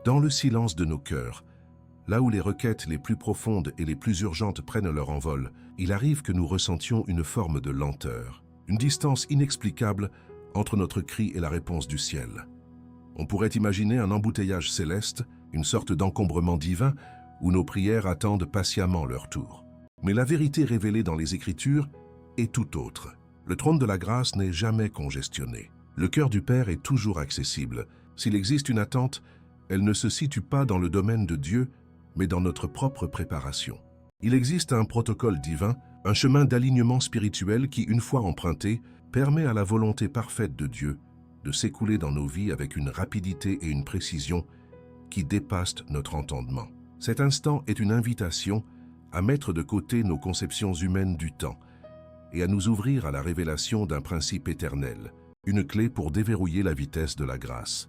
Dans le silence de nos cœurs, là où les requêtes les plus profondes et les plus urgentes prennent leur envol, il arrive que nous ressentions une forme de lenteur, une distance inexplicable entre notre cri et la réponse du ciel. On pourrait imaginer un embouteillage céleste, une sorte d'encombrement divin, où nos prières attendent patiemment leur tour. Mais la vérité révélée dans les Écritures est tout autre. Le trône de la grâce n'est jamais congestionné. Le cœur du Père est toujours accessible. S'il existe une attente, elle ne se situe pas dans le domaine de Dieu, mais dans notre propre préparation. Il existe un protocole divin, un chemin d'alignement spirituel qui, une fois emprunté, permet à la volonté parfaite de Dieu de s'écouler dans nos vies avec une rapidité et une précision qui dépassent notre entendement. Cet instant est une invitation à mettre de côté nos conceptions humaines du temps et à nous ouvrir à la révélation d'un principe éternel, une clé pour déverrouiller la vitesse de la grâce.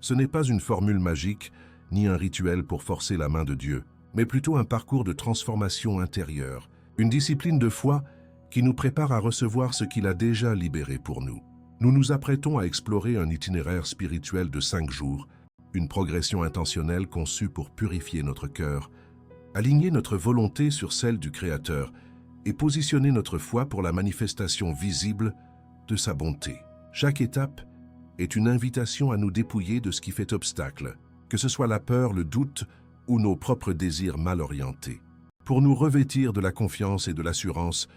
Ce n'est pas une formule magique, ni un rituel pour forcer la main de Dieu, mais plutôt un parcours de transformation intérieure, une discipline de foi qui nous prépare à recevoir ce qu'il a déjà libéré pour nous. Nous nous apprêtons à explorer un itinéraire spirituel de 5 jours, une progression intentionnelle conçue pour purifier notre cœur, aligner notre volonté sur celle du Créateur et positionner notre foi pour la manifestation visible de sa bonté. Chaque étape est une invitation à nous dépouiller de ce qui fait obstacle, que ce soit la peur, le doute ou nos propres désirs mal orientés, pour nous revêtir de la confiance et de l'assurance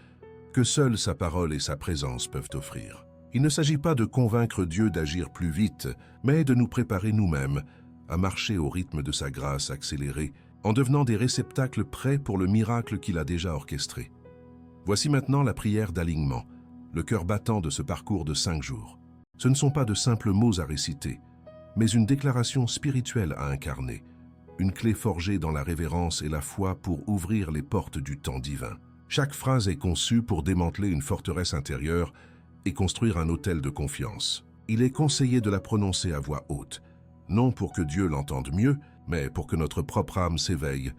que seule sa parole et sa présence peuvent offrir. Il ne s'agit pas de convaincre Dieu d'agir plus vite, mais de nous préparer nous-mêmes à marcher au rythme de sa grâce accélérée, en devenant des réceptacles prêts pour le miracle qu'il a déjà orchestré. Voici maintenant la prière d'alignement, le cœur battant de ce parcours de 5 jours. Ce ne sont pas de simples mots à réciter, mais une déclaration spirituelle à incarner, une clé forgée dans la révérence et la foi pour ouvrir les portes du temps divin. Chaque phrase est conçue pour démanteler une forteresse intérieure et construire un autel de confiance. Il est conseillé de la prononcer à voix haute, non pour que Dieu l'entende mieux, mais pour que notre propre âme s'éveille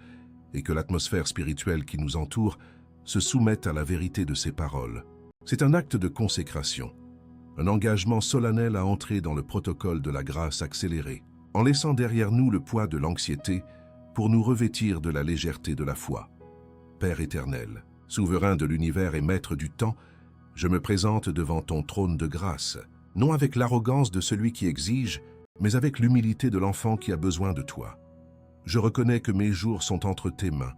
et que l'atmosphère spirituelle qui nous entoure se soumette à la vérité de ses paroles. C'est un acte de consécration, un engagement solennel à entrer dans le protocole de la grâce accélérée, en laissant derrière nous le poids de l'anxiété pour nous revêtir de la légèreté de la foi. Père éternel, souverain de l'univers et maître du temps, je me présente devant ton trône de grâce, non avec l'arrogance de celui qui exige, mais avec l'humilité de l'enfant qui a besoin de toi. Je reconnais que mes jours sont entre tes mains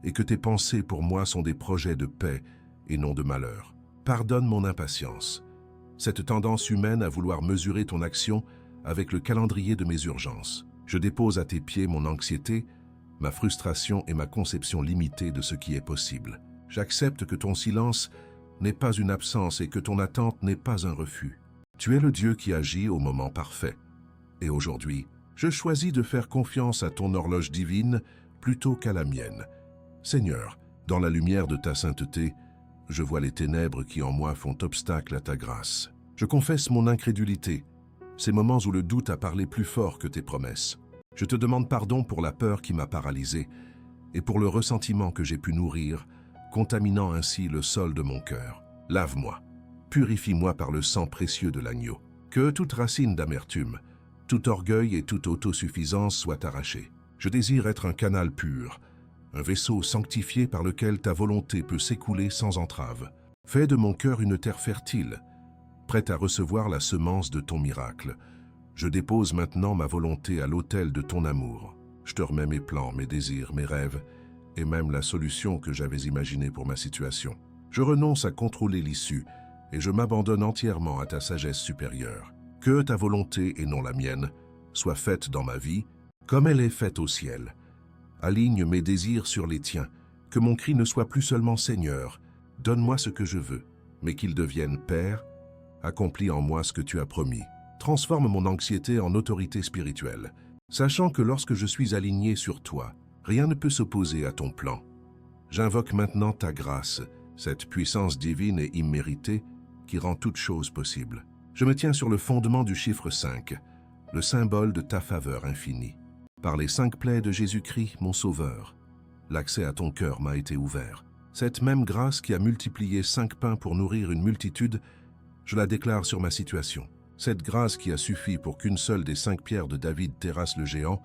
et que tes pensées pour moi sont des projets de paix et non de malheur. Pardonne mon impatience, cette tendance humaine à vouloir mesurer ton action avec le calendrier de mes urgences. Je dépose à tes pieds mon anxiété, ma frustration et ma conception limitée de ce qui est possible. J'accepte que ton silence n'est pas une absence et que ton attente n'est pas un refus. Tu es le Dieu qui agit au moment parfait. Et aujourd'hui, je choisis de faire confiance à ton horloge divine plutôt qu'à la mienne. Seigneur, dans la lumière de ta sainteté, je vois les ténèbres qui en moi font obstacle à ta grâce. Je confesse mon incrédulité, ces moments où le doute a parlé plus fort que tes promesses. Je te demande pardon pour la peur qui m'a paralysé et pour le ressentiment que j'ai pu nourrir, contaminant ainsi le sol de mon cœur. Lave-moi, purifie-moi par le sang précieux de l'agneau. Que toute racine d'amertume, tout orgueil et toute autosuffisance soient arrachés. Je désire être un canal pur, un vaisseau sanctifié par lequel ta volonté peut s'écouler sans entrave. Fais de mon cœur une terre fertile, prête à recevoir la semence de ton miracle. Je dépose maintenant ma volonté à l'autel de ton amour. Je te remets mes plans, mes désirs, mes rêves, et même la solution que j'avais imaginée pour ma situation. Je renonce à contrôler l'issue, et je m'abandonne entièrement à ta sagesse supérieure. Que ta volonté, et non la mienne, soit faite dans ma vie, comme elle est faite au ciel. Aligne mes désirs sur les tiens, que mon cri ne soit plus seulement Seigneur, donne-moi ce que je veux, mais qu'il devienne Père, accomplis en moi ce que tu as promis. Transforme mon anxiété en autorité spirituelle, sachant que lorsque je suis aligné sur toi, rien ne peut s'opposer à ton plan. J'invoque maintenant ta grâce, cette puissance divine et imméritée qui rend toute chose possible. Je me tiens sur le fondement du chiffre 5, le symbole de ta faveur infinie. Par les 5 plaies de Jésus-Christ, mon Sauveur, l'accès à ton cœur m'a été ouvert. Cette même grâce qui a multiplié 5 pains pour nourrir une multitude, je la déclare sur ma situation. Cette grâce qui a suffi pour qu'une seule des 5 pierres de David terrasse le géant,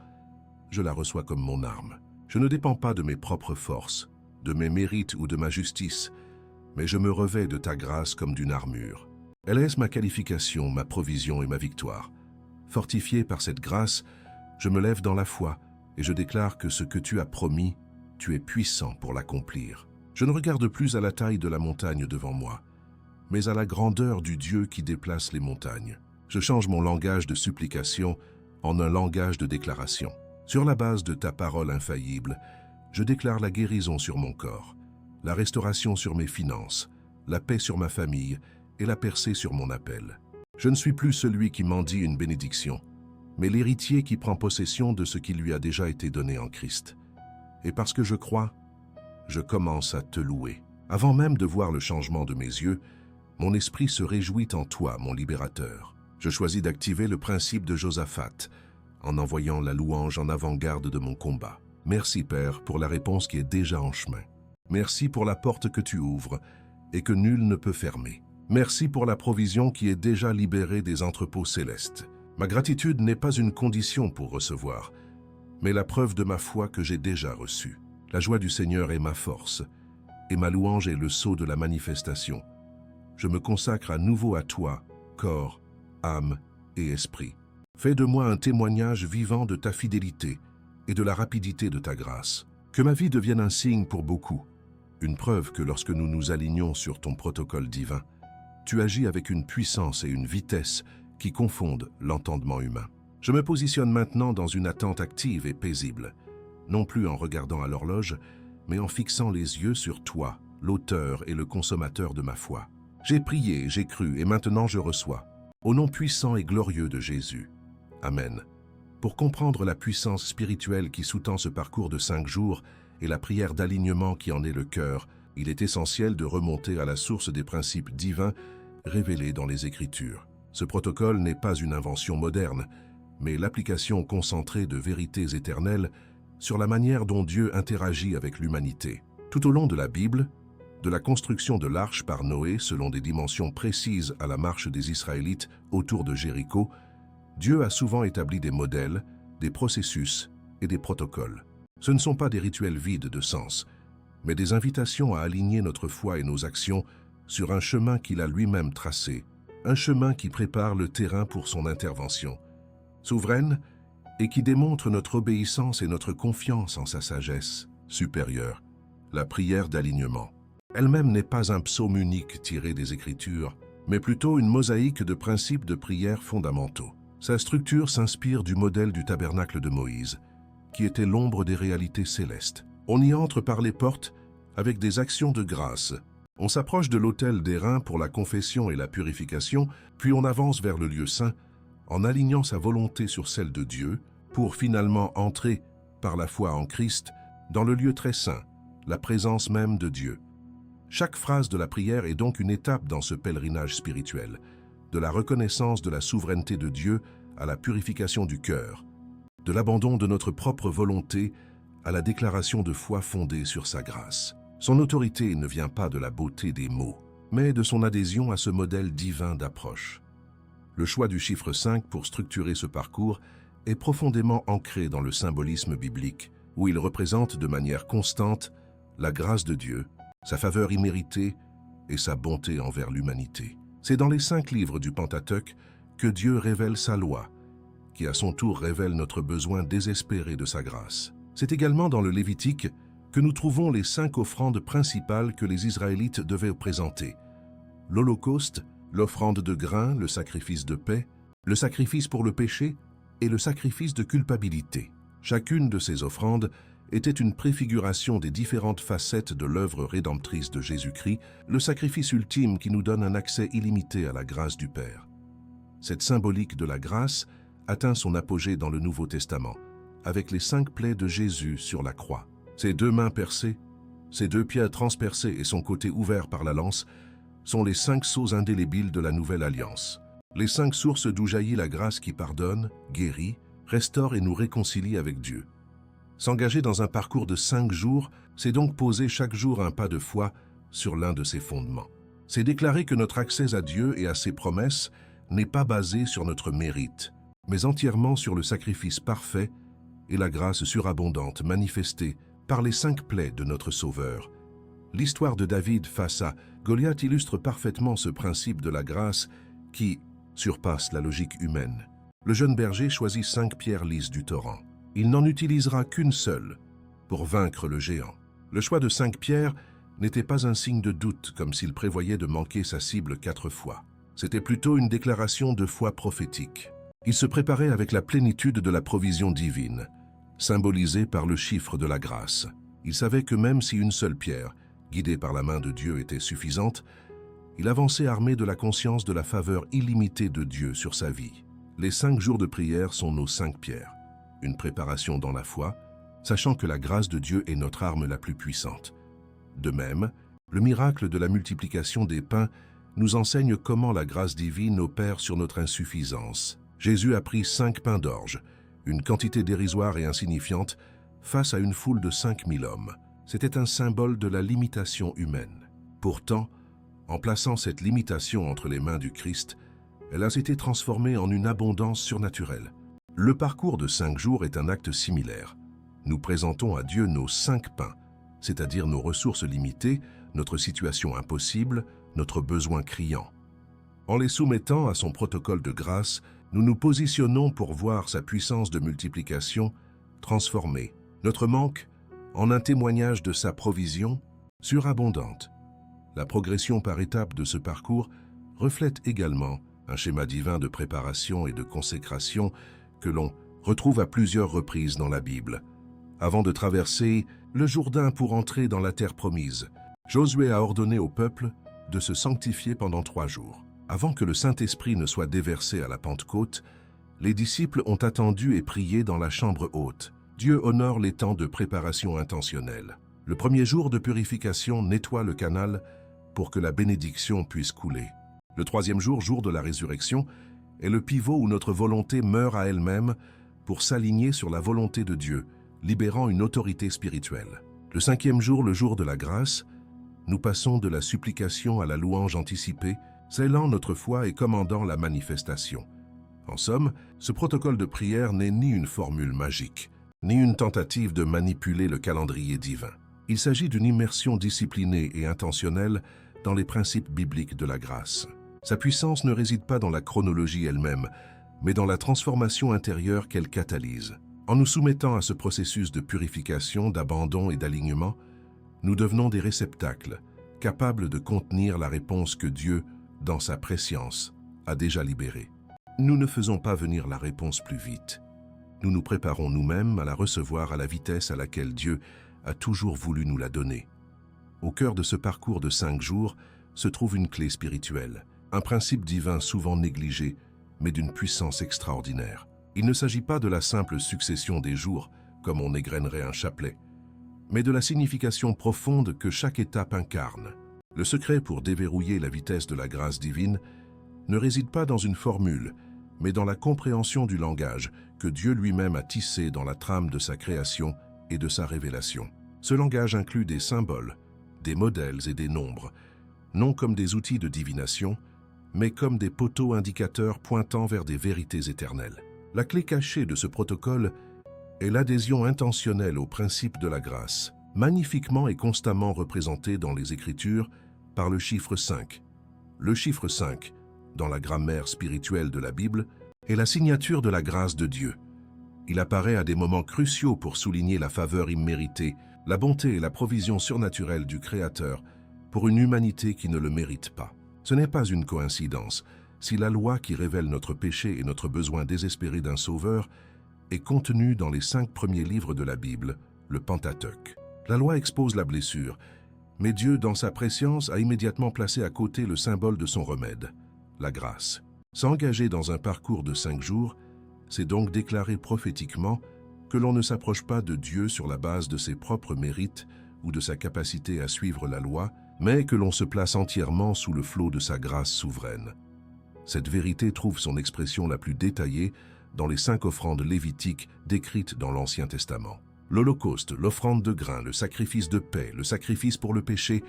je la reçois comme mon arme. Je ne dépends pas de mes propres forces, de mes mérites ou de ma justice, mais je me revêts de ta grâce comme d'une armure. Elle est ma qualification, ma provision et ma victoire. Fortifié par cette grâce, je me lève dans la foi et je déclare que ce que tu as promis, tu es puissant pour l'accomplir. Je ne regarde plus à la taille de la montagne devant moi, mais à la grandeur du Dieu qui déplace les montagnes. Je change mon langage de supplication en un langage de déclaration. Sur la base de ta parole infaillible, je déclare la guérison sur mon corps, la restauration sur mes finances, la paix sur ma famille et la percée sur mon appel. Je ne suis plus celui qui mendie une bénédiction, mais l'héritier qui prend possession de ce qui lui a déjà été donné en Christ. Et parce que je crois, je commence à te louer. Avant même de voir le changement de mes yeux, mon esprit se réjouit en toi, mon libérateur. Je choisis d'activer le principe de Josaphat, en envoyant la louange en avant-garde de mon combat. Merci, Père, pour la réponse qui est déjà en chemin. Merci pour la porte que tu ouvres et que nul ne peut fermer. Merci pour la provision qui est déjà libérée des entrepôts célestes. Ma gratitude n'est pas une condition pour recevoir, mais la preuve de ma foi que j'ai déjà reçue. La joie du Seigneur est ma force, et ma louange est le sceau de la manifestation. Je me consacre à nouveau à toi, corps, âme et esprit. Fais de moi un témoignage vivant de ta fidélité et de la rapidité de ta grâce. Que ma vie devienne un signe pour beaucoup, une preuve que lorsque nous nous alignons sur ton protocole divin, tu agis avec une puissance et une vitesse qui confondent l'entendement humain. Je me positionne maintenant dans une attente active et paisible, non plus en regardant à l'horloge, mais en fixant les yeux sur toi, l'auteur et le consommateur de ma foi. J'ai prié, j'ai cru, et maintenant je reçois. Au nom puissant et glorieux de Jésus. Amen. Pour comprendre la puissance spirituelle qui sous-tend ce parcours de 5 jours et la prière d'alignement qui en est le cœur, il est essentiel de remonter à la source des principes divins révélés dans les Écritures. Ce protocole n'est pas une invention moderne, mais l'application concentrée de vérités éternelles sur la manière dont Dieu interagit avec l'humanité. Tout au long de la Bible, de la construction de l'arche par Noé selon des dimensions précises à la marche des Israélites autour de Jéricho, Dieu a souvent établi des modèles, des processus et des protocoles. Ce ne sont pas des rituels vides de sens, mais des invitations à aligner notre foi et nos actions sur un chemin qu'il a lui-même tracé, un chemin qui prépare le terrain pour son intervention, souveraine et qui démontre notre obéissance et notre confiance en sa sagesse supérieure, la prière d'alignement. Elle-même n'est pas un psaume unique tiré des Écritures, mais plutôt une mosaïque de principes de prière fondamentaux. Sa structure s'inspire du modèle du tabernacle de Moïse, qui était l'ombre des réalités célestes. On y entre par les portes avec des actions de grâce. On s'approche de l'autel d'airain pour la confession et la purification, puis on avance vers le lieu saint en alignant sa volonté sur celle de Dieu pour finalement entrer, par la foi en Christ, dans le lieu très saint, la présence même de Dieu. Chaque phrase de la prière est donc une étape dans ce pèlerinage spirituel, de la reconnaissance de la souveraineté de Dieu à la purification du cœur, de l'abandon de notre propre volonté à la déclaration de foi fondée sur sa grâce. Son autorité ne vient pas de la beauté des mots, mais de son adhésion à ce modèle divin d'approche. Le choix du chiffre 5 pour structurer ce parcours est profondément ancré dans le symbolisme biblique, où il représente de manière constante la grâce de Dieu, sa faveur imméritée et sa bonté envers l'humanité. C'est dans les 5 livres du Pentateuque que Dieu révèle sa loi, qui à son tour révèle notre besoin désespéré de sa grâce. C'est également dans le Lévitique que nous trouvons les 5 offrandes principales que les Israélites devaient présenter: l'Holocauste, l'offrande de grains, le sacrifice de paix, le sacrifice pour le péché et le sacrifice de culpabilité. Chacune de ces offrandes était une préfiguration des différentes facettes de l'œuvre rédemptrice de Jésus-Christ, le sacrifice ultime qui nous donne un accès illimité à la grâce du Père. Cette symbolique de la grâce atteint son apogée dans le Nouveau Testament, avec les 5 plaies de Jésus sur la croix. Ses 2 mains percées, ses 2 pieds transpercés et son côté ouvert par la lance sont les 5 sceaux indélébiles de la Nouvelle Alliance. Les 5 sources d'où jaillit la grâce qui pardonne, guérit, restaure et nous réconcilie avec Dieu. S'engager dans un parcours de 5 jours, c'est donc poser chaque jour un pas de foi sur l'un de ses fondements. C'est déclarer que notre accès à Dieu et à ses promesses n'est pas basé sur notre mérite, mais entièrement sur le sacrifice parfait et la grâce surabondante manifestée par les 5 plaies de notre Sauveur. L'histoire de David face à Goliath illustre parfaitement ce principe de la grâce qui surpasse la logique humaine. Le jeune berger choisit 5 pierres lisses du torrent. Il n'en utilisera qu'une seule pour vaincre le géant. Le choix de 5 pierres n'était pas un signe de doute, comme s'il prévoyait de manquer sa cible 4 fois. C'était plutôt une déclaration de foi prophétique. Il se préparait avec la plénitude de la provision divine, symbolisée par le chiffre de la grâce. Il savait que même si une seule pierre, guidée par la main de Dieu, était suffisante, il avançait armé de la conscience de la faveur illimitée de Dieu sur sa vie. Les 5 jours de prière sont nos 5 pierres. Une préparation dans la foi, sachant que la grâce de Dieu est notre arme la plus puissante. De même, le miracle de la multiplication des pains nous enseigne comment la grâce divine opère sur notre insuffisance. Jésus a pris 5 pains d'orge, une quantité dérisoire et insignifiante, face à une foule de 5000 hommes. C'était un symbole de la limitation humaine. Pourtant, en plaçant cette limitation entre les mains du Christ, elle a été transformée en une abondance surnaturelle. Le parcours de 5 jours est un acte similaire. Nous présentons à Dieu nos 5 pains, c'est-à-dire nos ressources limitées, notre situation impossible, notre besoin criant. En les soumettant à son protocole de grâce, nous nous positionnons pour voir sa puissance de multiplication transformer notre manque en un témoignage de sa provision surabondante. La progression par étapes de ce parcours reflète également un schéma divin de préparation et de consécration que l'on retrouve à plusieurs reprises dans la Bible. Avant de traverser le Jourdain pour entrer dans la terre promise, Josué a ordonné au peuple de se sanctifier pendant 3 jours. Avant que le Saint-Esprit ne soit déversé à la Pentecôte, les disciples ont attendu et prié dans la chambre haute. Dieu honore les temps de préparation intentionnelle. Le premier jour de purification nettoie le canal pour que la bénédiction puisse couler. Le 3e jour, jour de la résurrection, est le pivot où notre volonté meurt à elle-même pour s'aligner sur la volonté de Dieu, libérant une autorité spirituelle. Le 5e jour, le jour de la grâce, nous passons de la supplication à la louange anticipée, scellant notre foi et commandant la manifestation. En somme, ce protocole de prière n'est ni une formule magique, ni une tentative de manipuler le calendrier divin. Il s'agit d'une immersion disciplinée et intentionnelle dans les principes bibliques de la grâce. Sa puissance ne réside pas dans la chronologie elle-même, mais dans la transformation intérieure qu'elle catalyse. En nous soumettant à ce processus de purification, d'abandon et d'alignement, nous devenons des réceptacles, capables de contenir la réponse que Dieu, dans sa prescience, a déjà libérée. Nous ne faisons pas venir la réponse plus vite. Nous nous préparons nous-mêmes à la recevoir à la vitesse à laquelle Dieu a toujours voulu nous la donner. Au cœur de ce parcours de 5 jours se trouve une clé spirituelle, un principe divin souvent négligé, mais d'une puissance extraordinaire. Il ne s'agit pas de la simple succession des jours, comme on égrènerait un chapelet, mais de la signification profonde que chaque étape incarne. Le secret pour déverrouiller la vitesse de la grâce divine ne réside pas dans une formule, mais dans la compréhension du langage que Dieu lui-même a tissé dans la trame de sa création et de sa révélation. Ce langage inclut des symboles, des modèles et des nombres, non comme des outils de divination, mais comme des poteaux indicateurs pointant vers des vérités éternelles. La clé cachée de ce protocole est l'adhésion intentionnelle au principe de la grâce, magnifiquement et constamment représenté dans les Écritures par le chiffre 5. Le chiffre 5, dans la grammaire spirituelle de la Bible, est la signature de la grâce de Dieu. Il apparaît à des moments cruciaux pour souligner la faveur imméritée, la bonté et la provision surnaturelle du Créateur pour une humanité qui ne le mérite pas. Ce n'est pas une coïncidence si la loi qui révèle notre péché et notre besoin désespéré d'un sauveur est contenue dans les 5 premiers livres de la Bible, le Pentateuque. La loi expose la blessure, mais Dieu, dans sa prescience, a immédiatement placé à côté le symbole de son remède, la grâce. S'engager dans un parcours de 5 jours, c'est donc déclarer prophétiquement que l'on ne s'approche pas de Dieu sur la base de ses propres mérites ou de sa capacité à suivre la loi, mais que l'on se place entièrement sous le flot de sa grâce souveraine. Cette vérité trouve son expression la plus détaillée dans les 5 offrandes lévitiques décrites dans l'Ancien Testament. L'Holocauste, l'offrande de grains, le sacrifice de paix, le sacrifice pour le péché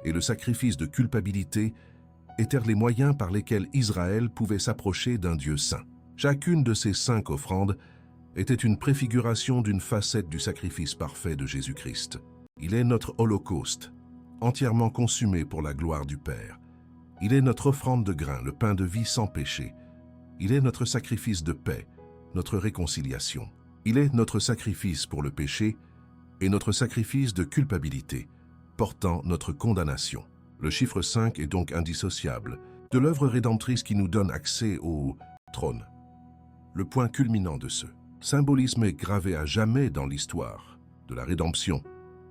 et le sacrifice de culpabilité étaient les moyens par lesquels Israël pouvait s'approcher d'un Dieu saint. Chacune de ces 5 offrandes était une préfiguration d'une facette du sacrifice parfait de Jésus-Christ. Il est notre holocauste, entièrement consumé pour la gloire du Père. Il est notre offrande de grain, le pain de vie sans péché. Il est notre sacrifice de paix, notre réconciliation. Il est notre sacrifice pour le péché et notre sacrifice de culpabilité, portant notre condamnation. Le chiffre 5 est donc indissociable de l'œuvre rédemptrice qui nous donne accès au trône. Le point culminant de ce symbolisme est gravé à jamais dans l'histoire de la rédemption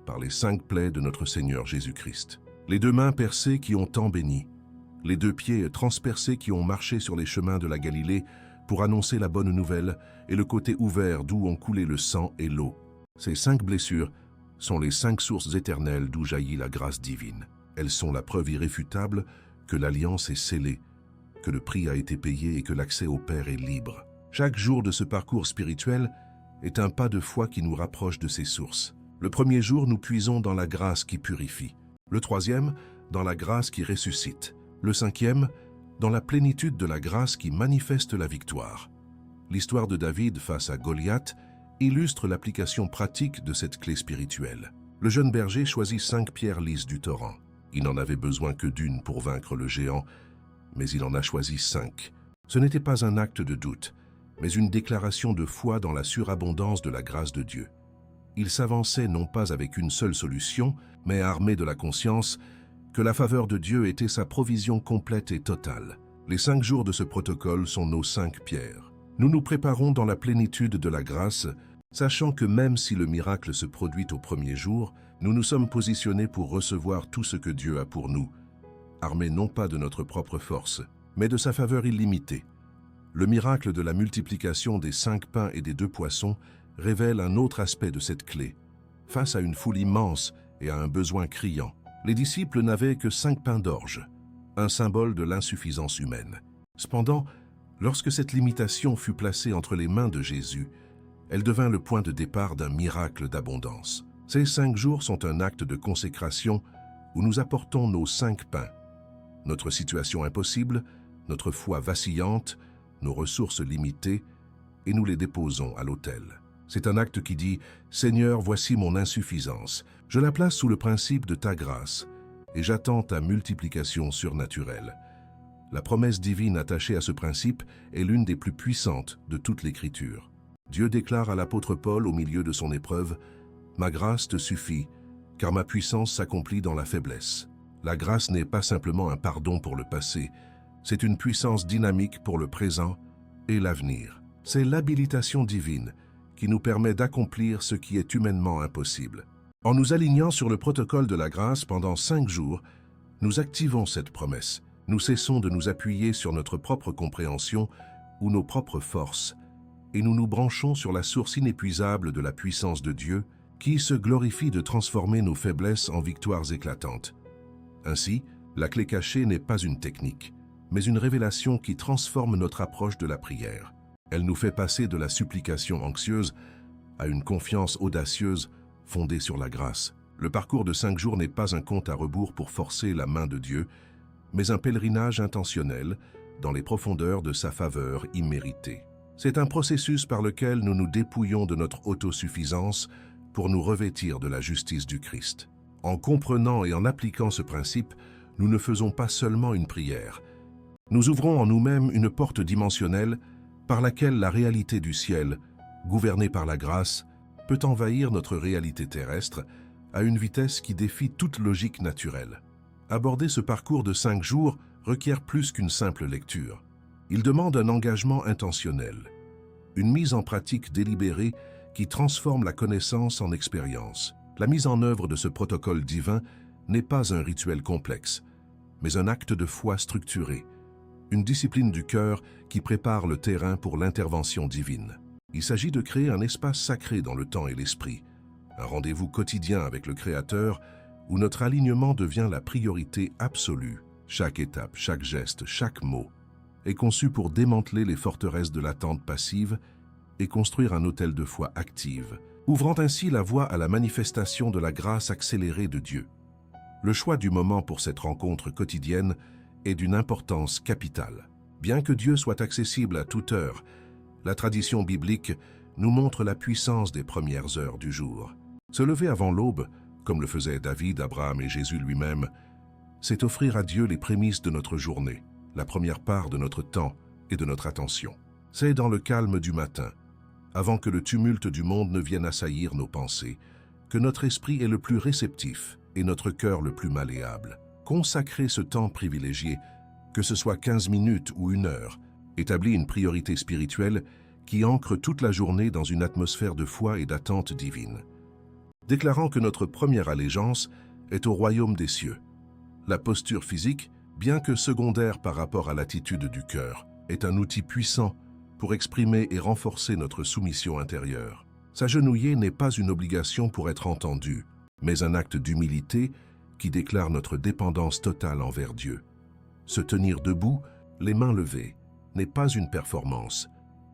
par les 5 plaies de notre Seigneur Jésus-Christ. Les 2 mains percées qui ont tant béni, les 2 pieds transpercés qui ont marché sur les chemins de la Galilée pour annoncer la bonne nouvelle et le côté ouvert d'où ont coulé le sang et l'eau. Ces 5 blessures sont les 5 sources éternelles d'où jaillit la grâce divine. Elles sont la preuve irréfutable que l'alliance est scellée, que le prix a été payé et que l'accès au Père est libre. Chaque jour de ce parcours spirituel est un pas de foi qui nous rapproche de ces sources. Le premier jour, nous puisons dans la grâce qui purifie. Le 3e, dans la grâce qui ressuscite. Le 5e, dans la plénitude de la grâce qui manifeste la victoire. L'histoire de David face à Goliath illustre l'application pratique de cette clé spirituelle. Le jeune berger choisit 5 pierres lisses du torrent. Il n'en avait besoin que d'une pour vaincre le géant, mais il en a choisi 5. Ce n'était pas un acte de doute, mais une déclaration de foi dans la surabondance de la grâce de Dieu. Il s'avançait non pas avec une seule solution, mais armé de la conscience que la faveur de Dieu était sa provision complète et totale. Les 5 jours de ce protocole sont nos 5 pierres. Nous nous préparons dans la plénitude de la grâce, sachant que même si le miracle se produit au premier jour, nous nous sommes positionnés pour recevoir tout ce que Dieu a pour nous, armés non pas de notre propre force, mais de sa faveur illimitée. Le miracle de la multiplication des 5 pains et des 2 poissons révèle un autre aspect de cette clé. Face à une foule immense et à un besoin criant, les disciples n'avaient que 5 pains d'orge, un symbole de l'insuffisance humaine. Cependant, lorsque cette limitation fut placée entre les mains de Jésus, elle devint le point de départ d'un miracle d'abondance. Ces 5 jours sont un acte de consécration où nous apportons nos 5 pains, notre situation impossible, notre foi vacillante, nos ressources limitées, et nous les déposons à l'autel. C'est un acte qui dit « Seigneur, voici mon insuffisance. Je la place sous le principe de ta grâce, et j'attends ta multiplication surnaturelle. » La promesse divine attachée à ce principe est l'une des plus puissantes de toute l'Écriture. Dieu déclare à l'apôtre Paul au milieu de son épreuve « Ma grâce te suffit, car ma puissance s'accomplit dans la faiblesse. » La grâce n'est pas simplement un pardon pour le passé, c'est une puissance dynamique pour le présent et l'avenir. C'est l'habilitation divine qui nous permet d'accomplir ce qui est humainement impossible. En nous alignant sur le protocole de la grâce pendant 5 jours, nous activons cette promesse. Nous cessons de nous appuyer sur notre propre compréhension ou nos propres forces, et nous nous branchons sur la source inépuisable de la puissance de Dieu qui se glorifie de transformer nos faiblesses en victoires éclatantes. Ainsi, la clé cachée n'est pas une technique, mais une révélation qui transforme notre approche de la prière. Elle nous fait passer de la supplication anxieuse à une confiance audacieuse fondée sur la grâce. Le parcours de 5 jours n'est pas un compte à rebours pour forcer la main de Dieu, mais un pèlerinage intentionnel dans les profondeurs de sa faveur imméritée. C'est un processus par lequel nous nous dépouillons de notre autosuffisance pour nous revêtir de la justice du Christ. En comprenant et en appliquant ce principe, nous ne faisons pas seulement une prière. Nous ouvrons en nous-mêmes une porte dimensionnelle par laquelle la réalité du ciel, gouvernée par la grâce, peut envahir notre réalité terrestre à une vitesse qui défie toute logique naturelle. Aborder ce parcours de 5 jours requiert plus qu'une simple lecture. Il demande un engagement intentionnel, une mise en pratique délibérée qui transforme la connaissance en expérience. La mise en œuvre de ce protocole divin n'est pas un rituel complexe, mais un acte de foi structuré, une discipline du cœur qui prépare le terrain pour l'intervention divine. Il s'agit de créer un espace sacré dans le temps et l'esprit, un rendez-vous quotidien avec le Créateur où notre alignement devient la priorité absolue. Chaque étape, chaque geste, chaque mot est conçu pour démanteler les forteresses de l'attente passive et construire un autel de foi active, ouvrant ainsi la voie à la manifestation de la grâce accélérée de Dieu. Le choix du moment pour cette rencontre quotidienne est d'une importance capitale. Bien que Dieu soit accessible à toute heure, la tradition biblique nous montre la puissance des premières heures du jour. Se lever avant l'aube, comme le faisaient David, Abraham et Jésus lui-même, c'est offrir à Dieu les prémices de notre journée, la première part de notre temps et de notre attention. C'est dans le calme du matin, avant que le tumulte du monde ne vienne assaillir nos pensées, que notre esprit est le plus réceptif et notre cœur le plus malléable. Consacrer ce temps privilégié, que ce soit 15 minutes ou 1 heure, établit une priorité spirituelle qui ancre toute la journée dans une atmosphère de foi et d'attente divine. Déclarant que notre première allégeance est au royaume des cieux. La posture physique, bien que secondaire par rapport à l'attitude du cœur, est un outil puissant pour exprimer et renforcer notre soumission intérieure. S'agenouiller n'est pas une obligation pour être entendu, mais un acte d'humilité qui déclare notre dépendance totale envers Dieu. Se tenir debout, les mains levées, n'est pas une performance,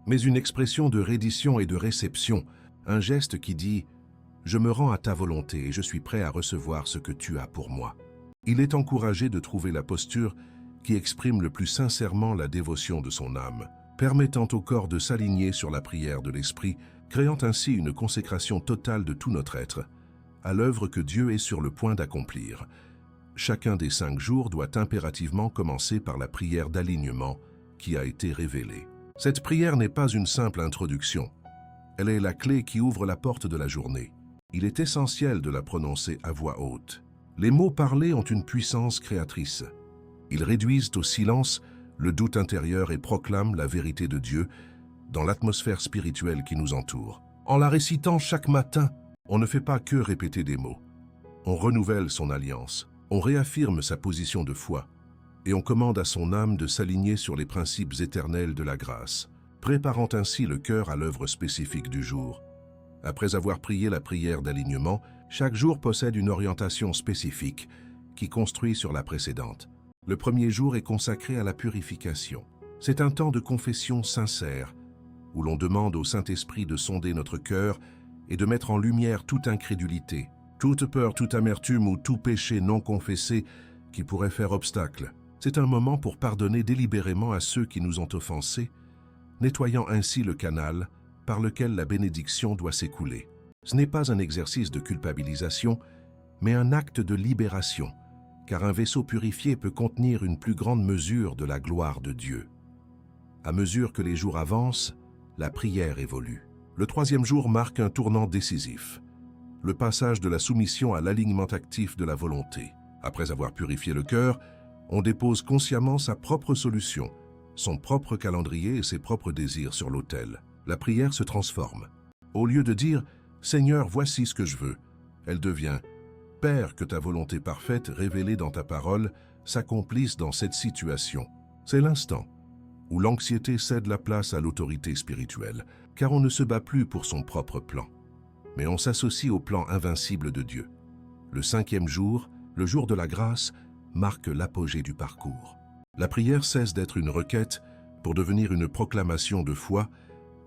mais une expression de reddition et de réception, un geste qui dit « Je me rends à ta volonté et je suis prêt à recevoir ce que tu as pour moi ». Il est encouragé de trouver la posture qui exprime le plus sincèrement la dévotion de son âme, permettant au corps de s'aligner sur la prière de l'esprit, créant ainsi une consécration totale de tout notre être, à l'œuvre que Dieu est sur le point d'accomplir. Chacun des 5 jours doit impérativement commencer par la prière d'alignement qui a été révélée. Cette prière n'est pas une simple introduction. Elle est la clé qui ouvre la porte de la journée. Il est essentiel de la prononcer à voix haute. Les mots parlés ont une puissance créatrice. Ils réduisent au silence le doute intérieur et proclament la vérité de Dieu dans l'atmosphère spirituelle qui nous entoure. En la récitant chaque matin, on ne fait pas que répéter des mots. On renouvelle son alliance, on réaffirme sa position de foi, et on commande à son âme de s'aligner sur les principes éternels de la grâce, préparant ainsi le cœur à l'œuvre spécifique du jour. Après avoir prié la prière d'alignement, chaque jour possède une orientation spécifique qui construit sur la précédente. Le premier jour est consacré à la purification. C'est un temps de confession sincère, où l'on demande au Saint-Esprit de sonder notre cœur et de mettre en lumière toute incrédulité, toute peur, toute amertume ou tout péché non confessé qui pourrait faire obstacle. C'est un moment pour pardonner délibérément à ceux qui nous ont offensés, nettoyant ainsi le canal par lequel la bénédiction doit s'écouler. Ce n'est pas un exercice de culpabilisation, mais un acte de libération, car un vaisseau purifié peut contenir une plus grande mesure de la gloire de Dieu. À mesure que les jours avancent, la prière évolue. Le 3e jour marque un tournant décisif, le passage de la soumission à l'alignement actif de la volonté. Après avoir purifié le cœur, on dépose consciemment sa propre solution, son propre calendrier et ses propres désirs sur l'autel. La prière se transforme. Au lieu de dire « Seigneur, voici ce que je veux », elle devient « Père, que ta volonté parfaite révélée dans ta parole s'accomplisse dans cette situation ». C'est l'instant où l'anxiété cède la place à l'autorité spirituelle, car on ne se bat plus pour son propre plan, mais on s'associe au plan invincible de Dieu. Le 5e jour, le jour de la grâce, marque l'apogée du parcours. La prière cesse d'être une requête pour devenir une proclamation de foi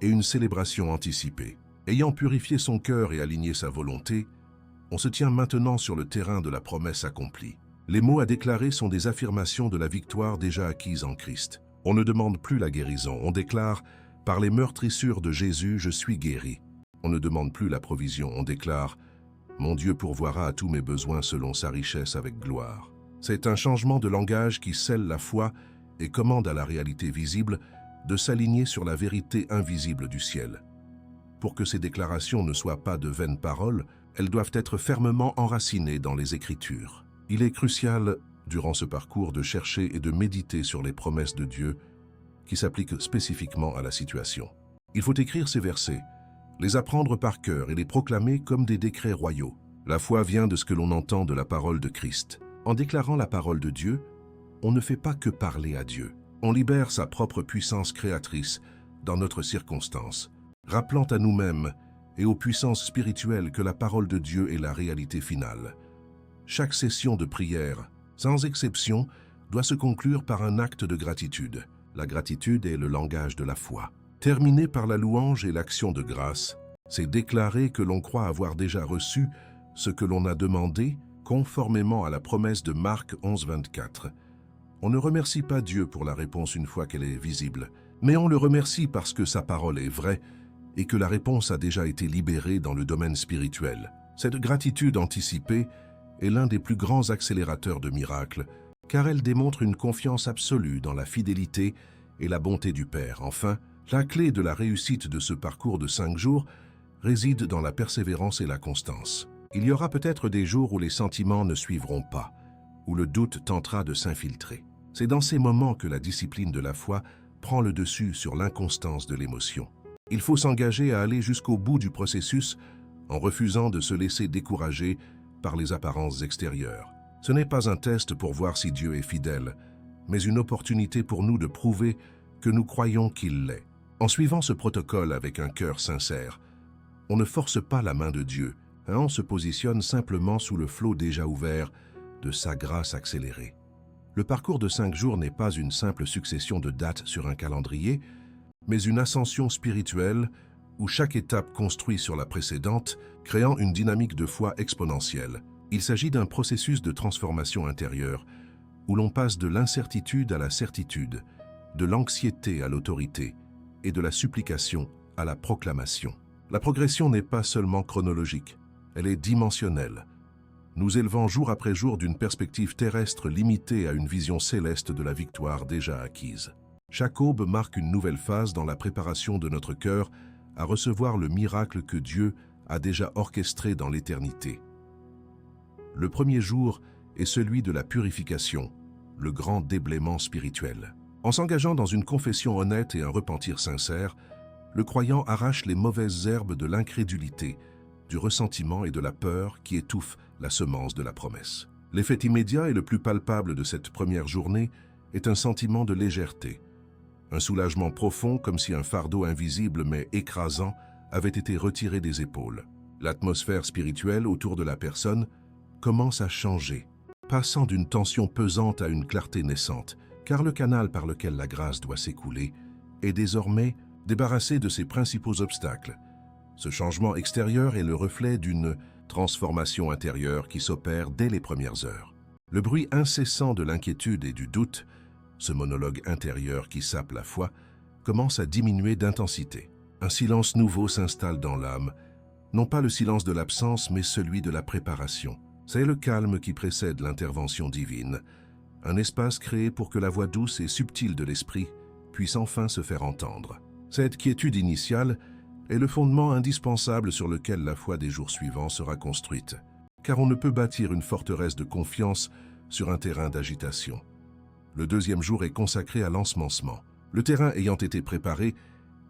et une célébration anticipée. Ayant purifié son cœur et aligné sa volonté, on se tient maintenant sur le terrain de la promesse accomplie. Les mots à déclarer sont des affirmations de la victoire déjà acquise en Christ. On ne demande plus la guérison, on déclare « Par les meurtrissures de Jésus, je suis guéri ». On ne demande plus la provision, on déclare « Mon Dieu pourvoira à tous mes besoins selon sa richesse avec gloire ». C'est un changement de langage qui scelle la foi et commande à la réalité visible de s'aligner sur la vérité invisible du ciel. Pour que ces déclarations ne soient pas de vaines paroles, elles doivent être fermement enracinées dans les Écritures. Il est crucial, durant ce parcours, de chercher et de méditer sur les promesses de Dieu qui s'appliquent spécifiquement à la situation. Il faut écrire ces versets, les apprendre par cœur et les proclamer comme des décrets royaux. La foi vient de ce que l'on entend de la parole de Christ. En déclarant la parole de Dieu, on ne fait pas que parler à Dieu. On libère sa propre puissance créatrice dans notre circonstance, rappelant à nous-mêmes et aux puissances spirituelles que la parole de Dieu est la réalité finale. Chaque session de prière, sans exception, doit se conclure par un acte de gratitude. La gratitude est le langage de la foi. Terminer par la louange et l'action de grâce, c'est déclarer que l'on croit avoir déjà reçu ce que l'on a demandé conformément à la promesse de Marc 11:24. On ne remercie pas Dieu pour la réponse une fois qu'elle est visible, mais on le remercie parce que sa parole est vraie et que la réponse a déjà été libérée dans le domaine spirituel. Cette gratitude anticipée est l'un des plus grands accélérateurs de miracles, car elle démontre une confiance absolue dans la fidélité et la bonté du Père. Enfin, la clé de la réussite de ce parcours de 5 jours réside dans la persévérance et la constance. Il y aura peut-être des jours où les sentiments ne suivront pas, où le doute tentera de s'infiltrer. C'est dans ces moments que la discipline de la foi prend le dessus sur l'inconstance de l'émotion. Il faut s'engager à aller jusqu'au bout du processus en refusant de se laisser décourager par les apparences extérieures. Ce n'est pas un test pour voir si Dieu est fidèle, mais une opportunité pour nous de prouver que nous croyons qu'il l'est. En suivant ce protocole avec un cœur sincère, on ne force pas la main de Dieu, on se positionne simplement sous le flot déjà ouvert de sa grâce accélérée. Le parcours de 5 jours n'est pas une simple succession de dates sur un calendrier, mais une ascension spirituelle où chaque étape construit sur la précédente, créant une dynamique de foi exponentielle. Il s'agit d'un processus de transformation intérieure, où l'on passe de l'incertitude à la certitude, de l'anxiété à l'autorité et de la supplication à la proclamation. La progression n'est pas seulement chronologique, elle est dimensionnelle, nous élevant jour après jour d'une perspective terrestre limitée à une vision céleste de la victoire déjà acquise. Chaque aube marque une nouvelle phase dans la préparation de notre cœur à recevoir le miracle que Dieu a déjà orchestré dans l'éternité. Le premier jour est celui de la purification, le grand déblaiement spirituel. En s'engageant dans une confession honnête et un repentir sincère, le croyant arrache les mauvaises herbes de l'incrédulité, du ressentiment et de la peur qui étouffent la semence de la promesse. L'effet immédiat et le plus palpable de cette première journée est un sentiment de légèreté, un soulagement profond comme si un fardeau invisible mais écrasant avait été retiré des épaules. L'atmosphère spirituelle autour de la personne commence à changer, passant d'une tension pesante à une clarté naissante, car le canal par lequel la grâce doit s'écouler est désormais débarrassé de ses principaux obstacles. Ce changement extérieur est le reflet d'une transformation intérieure qui s'opère dès les premières heures. Le bruit incessant de l'inquiétude et du doute, ce monologue intérieur qui sape la foi, commence à diminuer d'intensité. Un silence nouveau s'installe dans l'âme, non pas le silence de l'absence, mais celui de la préparation. C'est le calme qui précède l'intervention divine, un espace créé pour que la voix douce et subtile de l'esprit puisse enfin se faire entendre. Cette quiétude initiale est le fondement indispensable sur lequel la foi des jours suivants sera construite, car on ne peut bâtir une forteresse de confiance sur un terrain d'agitation. Le deuxième jour est consacré à l'ensemencement. Le terrain ayant été préparé,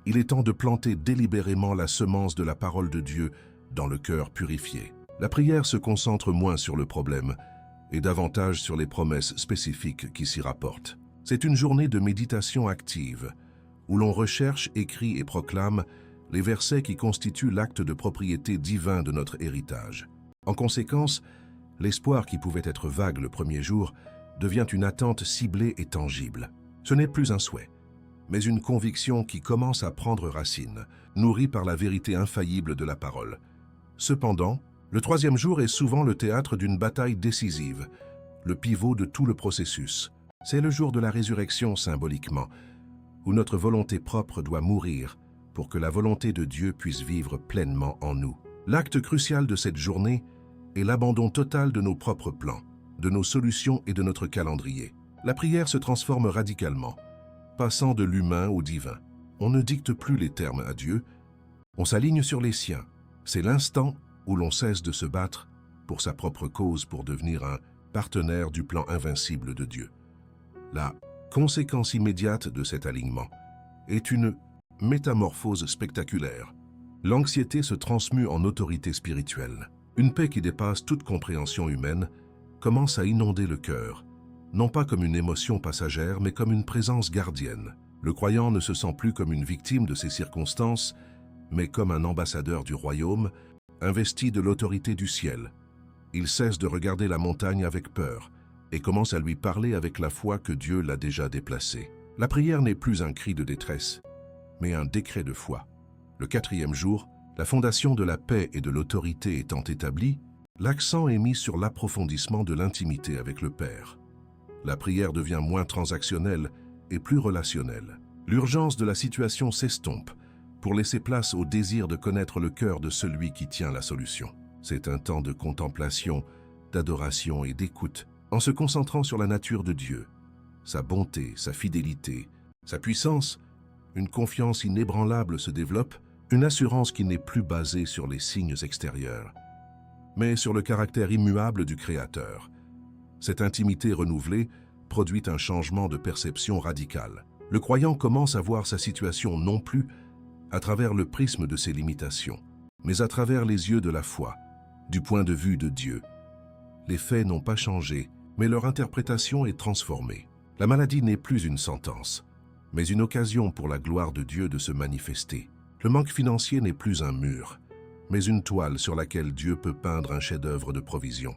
il est temps de planter délibérément la semence de la parole de Dieu dans le cœur purifié. La prière se concentre moins sur le problème et davantage sur les promesses spécifiques qui s'y rapportent. C'est une journée de méditation active, où l'on recherche, écrit et proclame les versets qui constituent l'acte de propriété divin de notre héritage. En conséquence, l'espoir qui pouvait être vague le premier jour devient une attente ciblée et tangible. Ce n'est plus un souhait, mais une conviction qui commence à prendre racine, nourrie par la vérité infaillible de la parole. Cependant, le troisième jour est souvent le théâtre d'une bataille décisive, le pivot de tout le processus. C'est le jour de la résurrection symboliquement, où notre volonté propre doit mourir pour que la volonté de Dieu puisse vivre pleinement en nous. L'acte crucial de cette journée est l'abandon total de nos propres plans, de nos solutions et de notre calendrier. La prière se transforme radicalement, passant de l'humain au divin. On ne dicte plus les termes à Dieu, on s'aligne sur les siens. C'est l'instant où l'on cesse de se battre pour sa propre cause pour devenir un partenaire du plan invincible de Dieu. La conséquence immédiate de cet alignement est une métamorphose spectaculaire. L'anxiété se transmue en autorité spirituelle. Une paix qui dépasse toute compréhension humaine commence à inonder le cœur, non pas comme une émotion passagère, mais comme une présence gardienne. Le croyant ne se sent plus comme une victime de ses circonstances, mais comme un ambassadeur du royaume, investi de l'autorité du ciel. Il cesse de regarder la montagne avec peur et commence à lui parler avec la foi que Dieu l'a déjà déplacée. La prière n'est plus un cri de détresse, mais un décret de foi. Le quatrième jour, la fondation de la paix et de l'autorité étant établie, l'accent est mis sur l'approfondissement de l'intimité avec le Père. La prière devient moins transactionnelle et plus relationnelle. L'urgence de la situation s'estompe, pour laisser place au désir de connaître le cœur de celui qui tient la solution. C'est un temps de contemplation, d'adoration et d'écoute, en se concentrant sur la nature de Dieu, sa bonté, sa fidélité, sa puissance. Une confiance inébranlable se développe, une assurance qui n'est plus basée sur les signes extérieurs, mais sur le caractère immuable du Créateur. Cette intimité renouvelée produit un changement de perception radical. Le croyant commence à voir sa situation non plus à travers le prisme de ses limitations, mais à travers les yeux de la foi, du point de vue de Dieu. Les faits n'ont pas changé, mais leur interprétation est transformée. La maladie n'est plus une sentence, mais une occasion pour la gloire de Dieu de se manifester. Le manque financier n'est plus un mur, mais une toile sur laquelle Dieu peut peindre un chef-d'œuvre de provision.